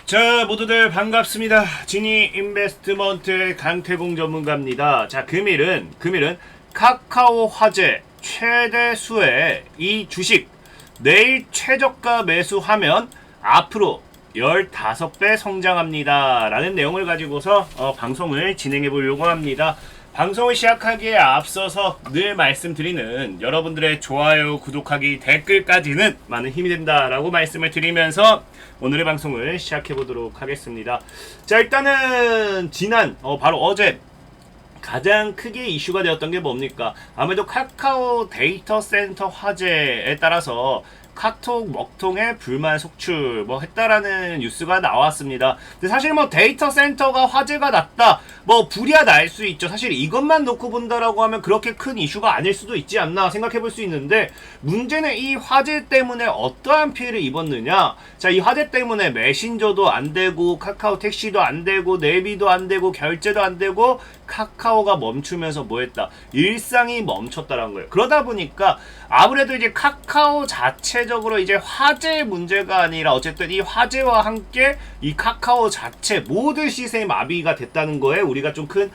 자, 모두들 반갑습니다. 지니 인베스트먼트의 강태공 전문가입니다. 자, 금일은 카카오 화재 최대 수의 이 주식 내일 최저가 매수하면 앞으로 15배 성장합니다 라는 내용을 가지고서 방송을 진행해 보려고 합니다. 방송을 시작하기에 앞서서 늘 말씀드리는 여러분들의 좋아요, 구독하기, 댓글까지는 많은 힘이 된다라고 말씀을 드리면서 오늘의 방송을 시작해 보도록 하겠습니다. 자, 일단은 바로 어제 가장 크게 이슈가 되었던 게 뭡니까? 아무래도 카카오 데이터 센터 화재에 따라서 카톡 먹통에 불만 속출 했다라는 뉴스가 나왔습니다. 근데 사실 데이터 센터가 화재가 났다, 불이야 날 수 있죠. 사실 이것만 놓고 본다라고 하면 그렇게 큰 이슈가 아닐 수도 있지 않나 생각해 볼 수 있는데, 문제는 이 화재 때문에 어떠한 피해를 입었느냐. 자, 이 화재 때문에 메신저도 안 되고 카카오 택시도 안 되고 내비도 안 되고 결제도 안 되고 카카오가 멈추면서 뭐했다? 일상이 멈췄다라는 거예요. 그러다 보니까 아무래도 이제 카카오 자체적으로 이제 화재 문제가 아니라 어쨌든 이 화재와 함께 이 카카오 자체 모든 시스템이 마비가 됐다는 거에 우리가 좀 큰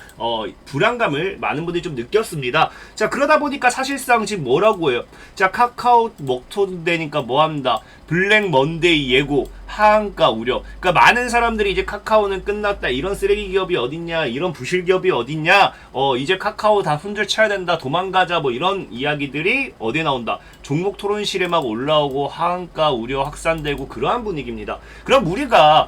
불안감을 많은 분들이 좀 느꼈습니다. 자, 그러다 보니까 사실상 지금 뭐라고 해요? 자, 카카오 먹통 되니까 뭐한다? 블랙 먼데이 예고, 하한가 우려. 그러니까 많은 사람들이 이제 카카오는 끝났다, 이런 쓰레기 기업이 어딨냐, 이런 부실 기업이 어딨냐, 이제 카카오 다 손절 쳐야 된다, 도망가자, 이런 이야기들이 어디에 나온다? 종목 토론실에 막 올라오고 하한가 우려 확산되고 그러한 분위기입니다. 그럼 우리가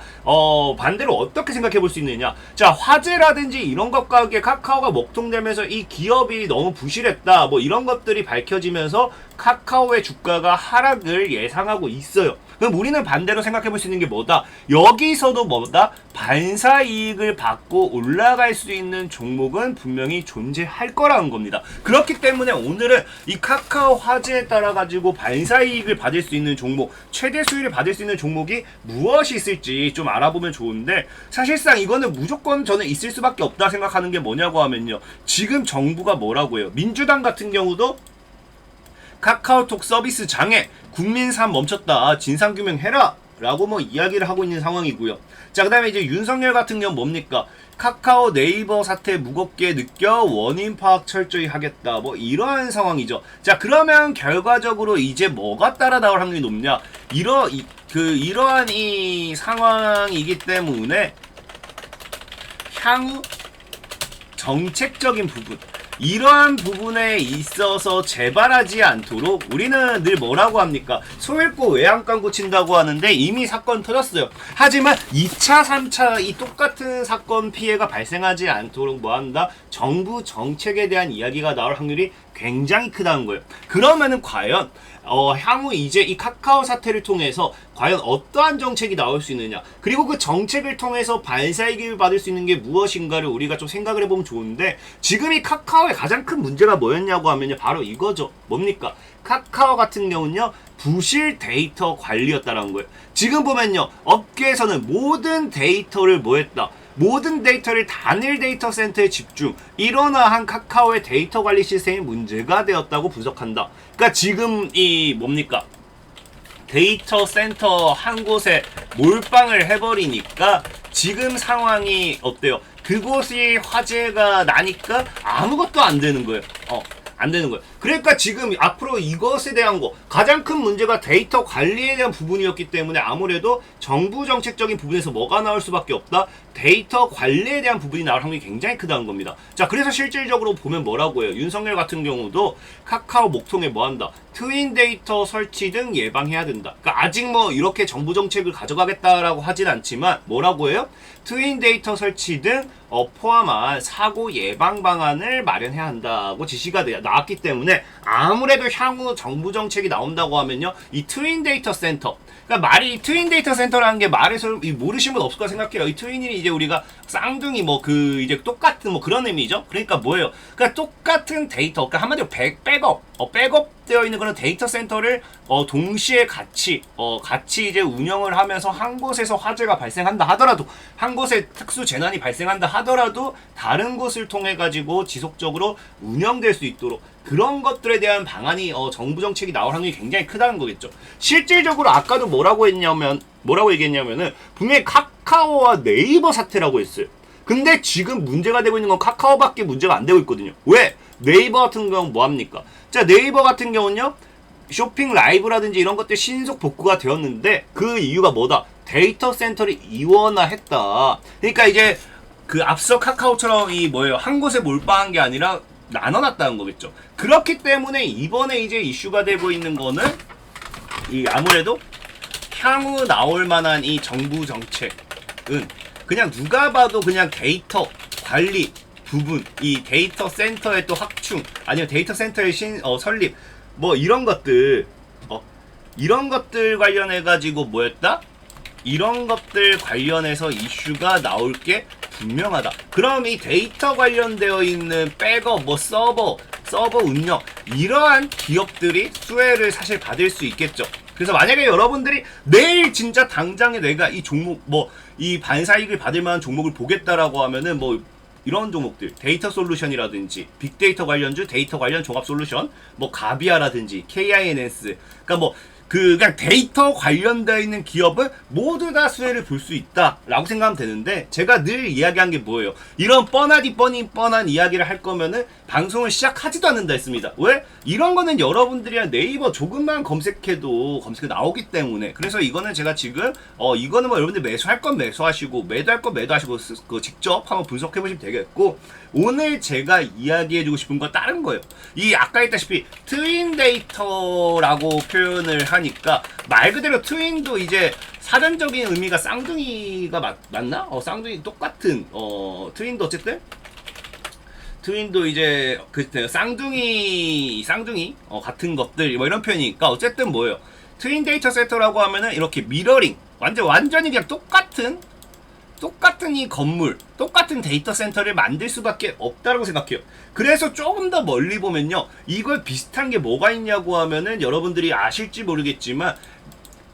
반대로 어떻게 생각해 볼 수 있느냐? 자, 화재라든지 이런 것과 함께 카카오가 먹통되면서 이 기업이 너무 부실했다, 이런 것들이 밝혀지면서 카카오의 주가가 하락을 예상하고 있어요. 그럼 우리는 반대로 생각해 볼 수 있는 게 뭐다? 여기서도 뭐다? 반사이익을 받고 올라갈 수 있는 종목은 분명히 존재할 거라는 겁니다. 그렇기 때문에 오늘은 이 카카오 화재에 따라 가지고 반사이익을 받을 수 있는 종목, 최대 수익을 받을 수 있는 종목이 무엇이 있을지 좀 알아보면 좋은데, 사실상 이거는 무조건 저는 있을 수밖에 없다 생각하는 게 뭐냐고 하면요, 지금 정부가 뭐라고 해요? 민주당 같은 경우도 카카오톡 서비스 장애, 국민산 멈췄다, 진상규명해라 라고 이야기를 하고 있는 상황이고요. 자, 그 다음에 이제 윤석열 같은 경우는 뭡니까? 카카오 네이버 사태 무겁게 느껴 원인 파악 철저히 하겠다, 이러한 상황이죠. 자, 그러면 결과적으로 이제 뭐가 따라 나올 확률이 높냐? 이러한 이 상황이기 때문에 향후 정책적인 부분, 이러한 부분에 있어서 재발하지 않도록 우리는 늘 뭐라고 합니까? 소 읽고 외양간 고친다고 하는데 이미 사건 터졌어요. 하지만 2차, 3차 이 똑같은 사건 피해가 발생하지 않도록 뭐한다? 정부 정책에 대한 이야기가 나올 확률이 굉장히 크다는 거예요. 그러면은 과연 향후 이제 이 카카오 사태를 통해서 과연 어떠한 정책이 나올 수 있느냐, 그리고 그 정책을 통해서 반사이익을 받을 수 있는 게 무엇인가를 우리가 좀 생각을 해보면 좋은데, 지금 이 카카오의 가장 큰 문제가 뭐였냐고 하면요, 바로 이거죠. 뭡니까? 카카오 같은 경우는요, 부실 데이터 관리였다라는 거예요. 지금 보면요, 업계에서는 모든 데이터를 뭐했다? 모든 데이터를 단일 데이터 센터에 집중, 이러한 카카오의 데이터 관리 시스템이 문제가 되었다고 분석한다. 그러니까 지금 이 뭡니까? 데이터 센터 한 곳에 몰빵을 해버리니까 지금 상황이 어때요? 그곳이 화재가 나니까 아무것도 안 되는 거예요. 안 되는 거예요. 그러니까 지금 앞으로 이것에 대한 가장 큰 문제가 데이터 관리에 대한 부분이었기 때문에 아무래도 정부 정책적인 부분에서 뭐가 나올 수밖에 없다? 데이터 관리에 대한 부분이 나올 확률이 굉장히 크다는 겁니다. 자, 그래서 실질적으로 보면 뭐라고 해요? 윤석열 같은 경우도 카카오 목통에 뭐한다? 트윈 데이터 설치 등 예방해야 된다. 그러니까 아직 이렇게 정부 정책을 가져가겠다라고 하진 않지만 뭐라고 해요? 트윈 데이터 설치 등 포함한 사고 예방 방안을 마련해야 한다고 지시가 나왔기 때문에 아무래도 향후 정부 정책이 나온다고 하면요, 이 트윈 데이터 센터, 그러니까 말이 트윈 데이터 센터라는 게 말에서 모르시는 분 없을 거라 생각해요. 이 트윈이 이제 우리가 쌍둥이 이제 똑같은 그런 의미죠. 그러니까 뭐예요? 그러니까 똑같은 데이터, 그러니까 한마디로 백업 결합되어 있는 그런 데이터 센터를 동시에 같이 이제 운영을 하면서 한 곳에서 화재가 발생한다 하더라도, 한 곳에 특수 재난이 발생한다 하더라도 다른 곳을 통해 가지고 지속적으로 운영될 수 있도록 그런 것들에 대한 방안이 정부 정책이 나올 확률이 굉장히 크다는 거겠죠. 실질적으로 아까도 뭐라고 얘기했냐면은 분명히 카카오와 네이버 사태라고 했어요. 근데 지금 문제가 되고 있는 건 카카오밖에 문제가 안 되고 있거든요. 왜? 네이버 같은 경우는 뭐합니까? 자, 네이버 같은 경우는요, 쇼핑 라이브라든지 이런 것들 신속 복구가 되었는데 그 이유가 뭐다? 데이터 센터를 이원화했다. 그러니까 이제 그 앞서 카카오처럼 한 곳에 몰빵한 게 아니라 나눠놨다는 거겠죠. 그렇기 때문에 이번에 이제 이슈가 되고 있는 거는 아무래도 향후 나올 만한 이 정부 정책은 그냥 누가 봐도 그냥 데이터 관리 부분, 이 데이터 센터의 또 확충, 아니면 데이터 센터의 설립, 뭐 이런 것들, 이런 것들 관련해가지고 뭐였다? 이런 것들 관련해서 이슈가 나올 게 분명하다. 그럼 이 데이터 관련되어 있는 백업, 서버 운영, 이러한 기업들이 수혜를 사실 받을 수 있겠죠. 그래서 만약에 여러분들이 내일 진짜 당장에 내가 이 종목, 이 반사이익을 받을 만한 종목을 보겠다라고 하면은 이런 종목들, 데이터 솔루션이라든지 빅데이터 관련주, 데이터 관련 종합 솔루션, 가비아라든지 KINS, 그러니까 그냥 데이터 관련되어 있는 기업은 모두 다 수혜를 볼 수 있다라고 생각하면 되는데, 제가 늘 이야기한 게 뭐예요? 이런 뻔한 이야기를 할 거면은 방송을 시작하지도 않는다 했습니다. 왜? 이런 거는 여러분들이랑 네이버 조금만 검색해도 나오기 때문에. 그래서 이거는 제가 지금 이거는 여러분들 매수할 건 매수하시고 매도할 건 매도하시고 직접 한번 분석해 보시면 되겠고, 오늘 제가 이야기해주고 싶은 건 다른 거예요. 아까 했다시피 트윈 데이터라고 표현을 하니까 말 그대로 트윈도 이제 사전적인 의미가 쌍둥이가 맞나? 쌍둥이 똑같은 트윈도 어쨌든 트윈도 이제 쌍둥이 같은 것들 이런 표현이니까 어쨌든 뭐예요? 트윈 데이터 센터라고 하면은 이렇게 미러링 완전히 그냥 똑같은 이 건물, 똑같은 데이터 센터를 만들 수밖에 없다고 생각해요. 그래서 조금 더 멀리 보면요, 이걸 비슷한 게 뭐가 있냐고 하면은 여러분들이 아실지 모르겠지만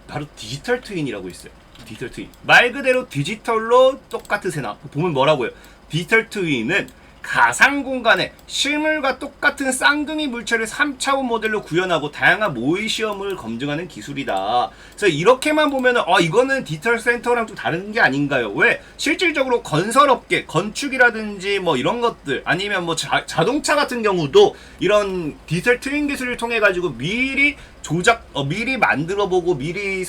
바로 디지털 트윈이라고 있어요. 디지털 트윈. 말 그대로 디지털로 똑같은 세나. 보면 뭐라고요? 디지털 트윈은 가상 공간에 실물과 똑같은 쌍둥이 물체를 3차원 모델로 구현하고 다양한 모의 시험을 검증하는 기술이다. 그래서 이렇게만 보면은 이거는 디지털 센터랑 좀 다른 게 아닌가요? 왜? 실질적으로 건설업계, 건축이라든지 이런 것들, 아니면 자동차 같은 경우도 이런 디지털 트윈 기술을 통해 가지고 미리 미리 만들어보고 미리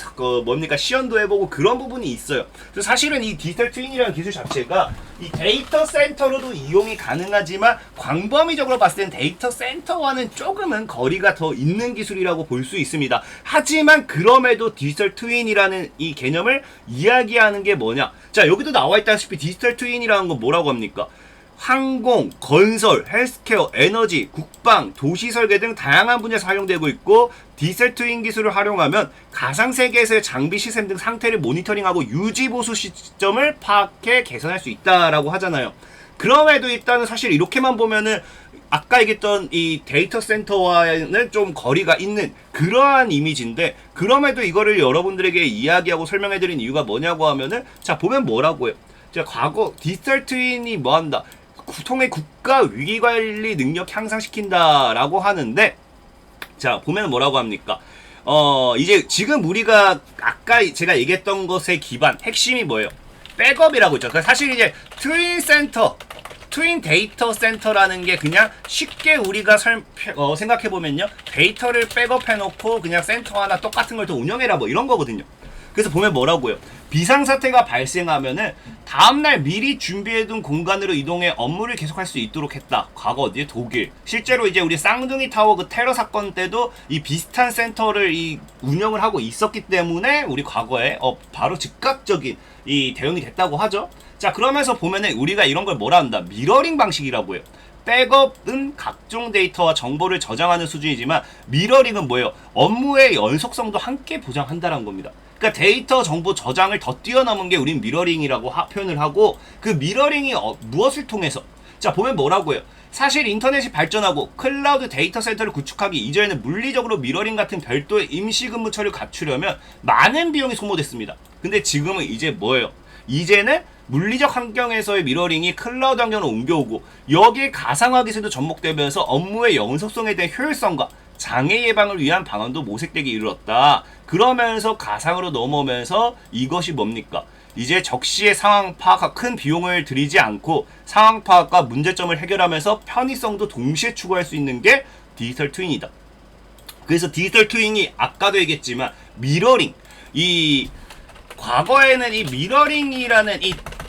시연도 해보고 그런 부분이 있어요. 그래서 사실은 이 디지털 트윈이라는 기술 자체가 이 데이터 센터로도 이용이 가능하지만 광범위적으로 봤을 땐 데이터 센터와는 조금은 거리가 더 있는 기술이라고 볼 수 있습니다. 하지만 그럼에도 디지털 트윈이라는 이 개념을 이야기하는 게 뭐냐? 자, 여기도 나와 있다시피 디지털 트윈이라는 건 뭐라고 합니까? 항공, 건설, 헬스케어, 에너지, 국방, 도시 설계 등 다양한 분야에 사용되고 있고, 디지털 트윈 기술을 활용하면 가상 세계에서의 장비 시스템 등 상태를 모니터링하고 유지 보수 시점을 파악해 개선할 수 있다라고 하잖아요. 그럼에도 일단은 사실 이렇게만 보면은 아까 얘기했던 이 데이터 센터와는 좀 거리가 있는 그러한 이미지인데, 그럼에도 이거를 여러분들에게 이야기하고 설명해드린 이유가 뭐냐고 하면은, 자, 보면 뭐라고 해요? 자, 과거 디지털 트윈이 뭐한다? 통해 국가 위기관리 능력 향상시킨다라고 하는데, 자, 보면 뭐라고 합니까? 이제 지금 우리가 아까 제가 얘기했던 것의 기반, 핵심이 뭐예요? 백업이라고 있죠. 그러니까 사실 이제 트윈 데이터 센터라는 게 그냥 쉽게 우리가 생각해보면요, 데이터를 백업해놓고 그냥 센터 하나 똑같은 걸 더 운영해라 이런 거거든요. 그래서 보면 뭐라고요? 비상사태가 발생하면은 다음날 미리 준비해둔 공간으로 이동해 업무를 계속할 수 있도록 했다. 과거 어디에? 독일. 실제로 이제 우리 쌍둥이 타워 그 테러 사건 때도 이 비슷한 센터를 운영을 하고 있었기 때문에 우리 과거에 바로 즉각적인 이 대응이 됐다고 하죠. 자, 그러면서 보면은 우리가 이런 걸 뭐라 한다? 미러링 방식이라고 해요. 백업은 각종 데이터와 정보를 저장하는 수준이지만 미러링은 뭐예요? 업무의 연속성도 함께 보장한다는 겁니다. 그러니까 데이터 정보 저장을 더 뛰어넘은 게 우린 미러링이라고 표현을 하고, 그 미러링이 무엇을 통해서? 자, 보면 뭐라고 해요? 사실 인터넷이 발전하고 클라우드 데이터 센터를 구축하기 이전에는 물리적으로 미러링 같은 별도의 임시근무 처리를 갖추려면 많은 비용이 소모됐습니다. 근데 지금은 이제 뭐예요? 이제는 물리적 환경에서의 미러링이 클라우드 환경으로 옮겨오고 여기에 가상화 기술도 접목되면서 업무의 연속성에 대한 효율성과 장애 예방을 위한 방안도 모색되기 이르렀다. 그러면서 가상으로 넘어오면서 이것이 뭡니까? 이제 적시의 상황 파악과 큰 비용을 들이지 않고 상황 파악과 문제점을 해결하면서 편의성도 동시에 추구할 수 있는 게 디지털 트윈이다. 그래서 디지털 트윈이 아까도 얘기했지만 미러링, 이 과거에는 이 미러링이라는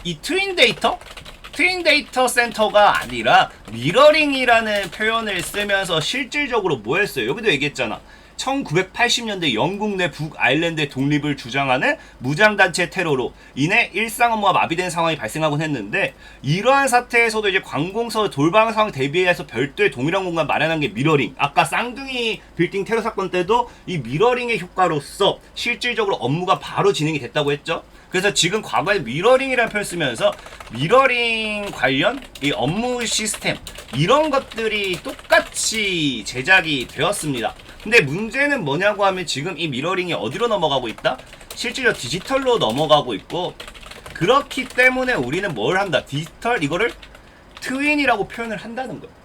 이 트윈 데이터 센터가 아니라 미러링이라는 표현을 쓰면서 실질적으로 뭐 했어요? 여기도 얘기했잖아. 1980년대 영국 내 북아일랜드의 독립을 주장하는 무장단체 테러로 인해 일상 업무가 마비된 상황이 발생하곤 했는데, 이러한 사태에서도 이제 관공서 돌발 상황 대비해서 별도의 동일한 공간 마련한 게 미러링. 아까 쌍둥이 빌딩 테러 사건 때도 이 미러링의 효과로서 실질적으로 업무가 바로 진행이 됐다고 했죠. 그래서 지금 과거에 미러링이라는 표현을 쓰면서 미러링 관련 이 업무 시스템 이런 것들이 똑같이 제작이 되었습니다. 근데 문제는 뭐냐고 하면 지금 이 미러링이 어디로 넘어가고 있다? 실제로 디지털로 넘어가고 있고, 그렇기 때문에 우리는 뭘 한다? 디지털 이거를 트윈이라고 표현을 한다는 거예요.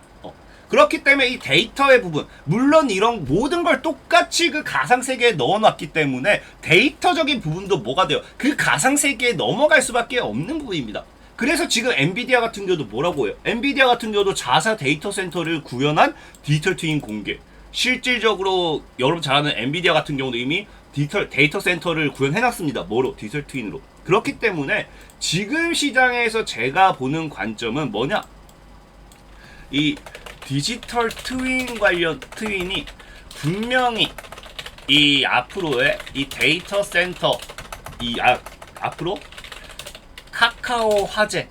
그렇기 때문에 이 데이터의 부분, 물론 이런 모든 걸 똑같이 그 가상세계에 넣어놨기 때문에 데이터적인 부분도 뭐가 돼요? 그 가상세계에 넘어갈 수밖에 없는 부분입니다. 그래서 지금 엔비디아 같은 경우도 뭐라고 해요? 엔비디아 같은 경우도 자사 데이터 센터를 구현한 디지털 트윈 공개. 실질적으로 여러분 잘 아는 엔비디아 같은 경우도 이미 디지털 데이터 센터를 구현해놨습니다. 뭐로? 디지털 트윈으로. 그렇기 때문에 지금 시장에서 제가 보는 관점은 뭐냐? 이 디지털 트윈 관련 트윈이 분명히 이 앞으로의 이 데이터 센터 앞으로 카카오 화재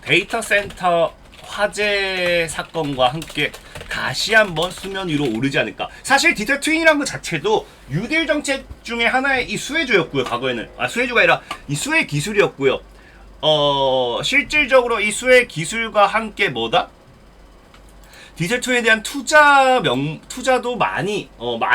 데이터 센터 화재 사건과 함께 다시 한번 수면 위로 오르지 않을까. 사실 디지털 트윈이라는 것 자체도 뉴딜 정책 중에 하나의 이 수혜주였고요. 과거에는 수혜주가 아니라 이 수혜 기술이었고요. 실질적으로 이 수혜 기술과 함께 뭐다? 디지털 트윈에 대한 투자도 많이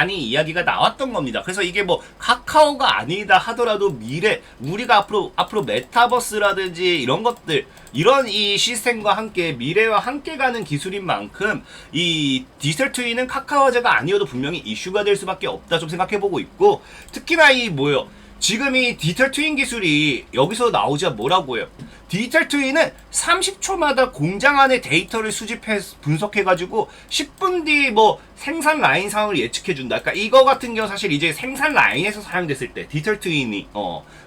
이야기가 나왔던 겁니다. 그래서 이게 뭐 카카오가 아니다 하더라도 미래 우리가 앞으로 메타버스라든지 이런 것들, 이런 이 시스템과 함께 미래와 함께 가는 기술인 만큼 이 디지털 트윈은 카카오 화재가 아니어도 분명히 이슈가 될 수밖에 없다 좀 생각해보고 있고, 특히나 이 뭐예요? 지금 이 디지털 트윈 기술이 여기서 나오자 뭐라고 해요? 디지털 트윈은 30초마다 공장 안에 데이터를 수집해 분석해가지고 10분 뒤 뭐 생산 라인 상황을 예측해준다. 그러니까 이거 같은 경우 사실 이제 생산 라인에서 사용됐을 때 디지털 트윈이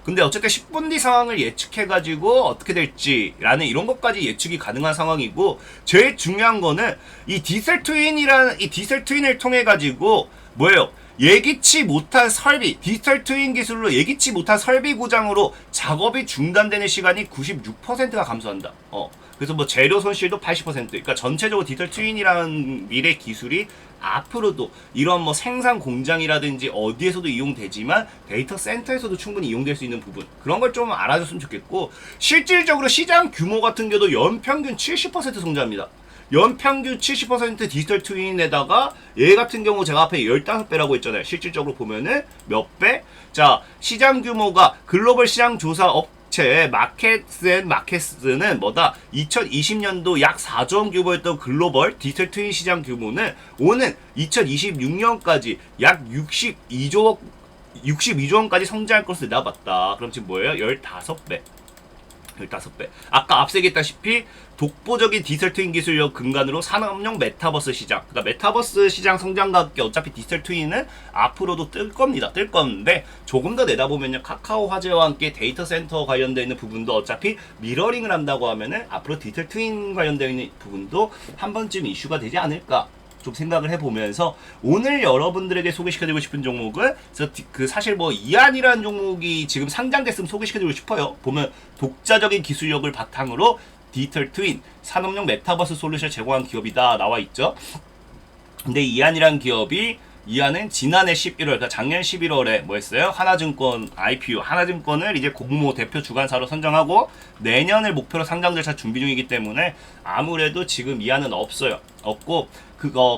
근데 어쨌든 10분 뒤 상황을 예측해가지고 어떻게 될지라는 이런 것까지 예측이 가능한 상황이고, 제일 중요한 거는 이 디지털 트윈을 통해 가지고 뭐예요? 예기치 못한 설비, 디지털 트윈 기술로 예기치 못한 설비 고장으로 작업이 중단되는 시간이 96%가 감소한다. 그래서 뭐 재료 손실도 80%. 그러니까 전체적으로 디지털 트윈이라는 미래 기술이 앞으로도 이런 뭐 생산 공장이라든지 어디에서도 이용되지만 데이터 센터에서도 충분히 이용될 수 있는 부분, 그런 걸 좀 알아줬으면 좋겠고, 실질적으로 시장 규모 같은 경우도 연평균 70% 성장합니다. 연평균 70% 디지털 트윈에다가 얘 같은 경우 제가 앞에 15배라고 했잖아요. 실질적으로 보면은 몇 배? 자, 시장 규모가 글로벌 시장 조사 업체 마켓스는 뭐다? 2020년도 약 4조 원 규모였던 글로벌 디지털 트윈 시장 규모는 오는 2026년까지 약 62조 원까지 성장할 것으로 내다봤다. 그럼 지금 뭐예요? 15배. 아까 앞서 얘기했다시피 독보적인 디지털 트윈 기술력 근간으로 산업용 메타버스 시장, 그러니까 메타버스 시장 성장과 함께 어차피 디지털 트윈은 앞으로도 뜰 건데, 조금 더 내다보면요, 카카오 화재와 함께 데이터 센터 관련되어 있는 부분도 어차피 미러링을 한다고 하면은 앞으로 디지털 트윈 관련되어 있는 부분도 한 번쯤 이슈가 되지 않을까 좀 생각을 해보면서, 오늘 여러분들에게 소개시켜드리고 싶은 종목은 사실 뭐 이안이라는 종목이 지금 상장됐으면 소개시켜드리고 싶어요. 보면 독자적인 기술력을 바탕으로 디지털 트윈 산업용 메타버스 솔루션을 제공한 기업이다 나와 있죠. 근데 이안이라는 기업이 이하는 지난해 11월, 그러니까 작년 11월에 뭐 했어요? 하나증권 IPO, 하나증권을 이제 공모 대표 주관사로 선정하고 내년을 목표로 상장 절차 준비 중이기 때문에 아무래도 지금 이하는 없어요. 없고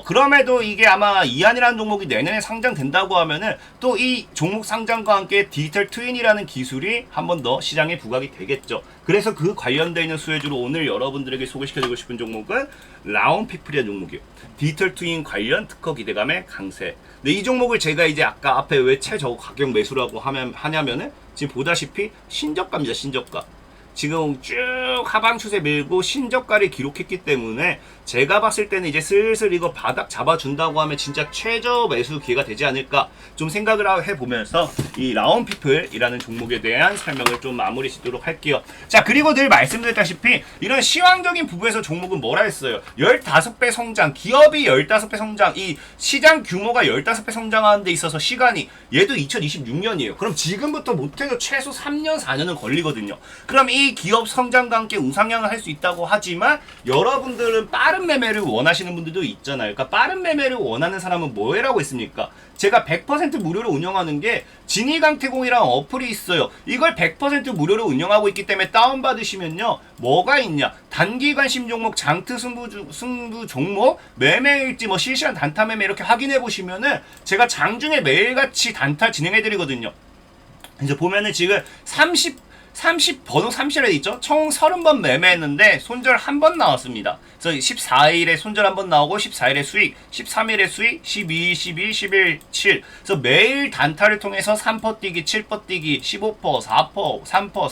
그럼에도 이게 아마 이한이라는 종목이 내년에 상장된다고 하면은 또 이 종목 상장과 함께 디지털 트윈이라는 기술이 한 번 더 시장에 부각이 되겠죠. 그래서 그 관련되어 있는 수혜주로 오늘 여러분들에게 소개시켜드리고 싶은 종목은 라온피플이라는 종목이에요. 디지털 트윈 관련 특허 기대감의 강세. 근데 이 종목을 제가 이제 아까 앞에 왜 최저 가격 매수라고 하냐면은 지금 보다시피 신저가입니다. 신저가. 지금 쭉 하방 추세 밀고 신저가를 기록했기 때문에 제가 봤을 때는 이제 슬슬 이거 바닥 잡아준다고 하면 진짜 최저 매수 기회가 되지 않을까 좀 생각을 해보면서 이 라온피플이라는 종목에 대한 설명을 좀 마무리 짓도록 할게요. 자, 그리고 늘 말씀드렸다시피 이런 시황적인 부분에서 종목은 뭐라 했어요? 15배 성장, 기업이 15배 성장, 이 시장 규모가 15배 성장하는 데 있어서 시간이 얘도 2026년이에요. 그럼 지금부터 못해도 최소 3년, 4년은 걸리거든요. 그럼 이 기업 성장과 함께 우상향을 할 수 있다고 하지만 여러분들은 빠른 매매를 원하시는 분들도 있잖아요. 그러니까 빠른 매매를 원하는 사람은 뭐라고 했습니까? 제가 100% 무료로 운영하는 게 진이강태공이라는 어플이 있어요. 이걸 100% 무료로 운영하고 있기 때문에 다운받으시면요. 뭐가 있냐? 단기간 심종목, 장트 승부 종목, 매매일지 뭐 실시간 단타 매매 이렇게 확인해 보시면은 제가 장중에 매일같이 단타 진행해 드리거든요. 이제 보면은 지금 30번호 30일에 있죠? 총 30번 매매했는데 손절 한 번 나왔습니다. 그래서 14일에 손절 한 번 나오고 14일에 수익, 13일에 수익, 12, 12, 11, 7. 그래서 매일 단타를 통해서 3% 뛰기, 7% 뛰기, 15%, 4%, 3%,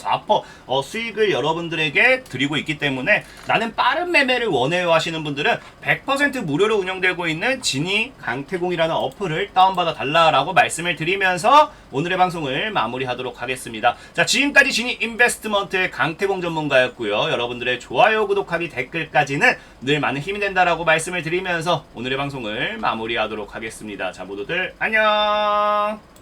4% 수익을 여러분들에게 드리고 있기 때문에 나는 빠른 매매를 원해요 하시는 분들은 100% 무료로 운영되고 있는 진이 강태공이라는 어플을 다운받아 달라라고 말씀을 드리면서 오늘의 방송을 마무리하도록 하겠습니다. 자, 지금까지 진이 인베스트먼트의 강태공 전문가였고요. 여러분들의 좋아요, 구독하기, 댓글까지는 늘 많은 힘이 된다라고 말씀을 드리면서 오늘의 방송을 마무리하도록 하겠습니다. 자, 모두들 안녕.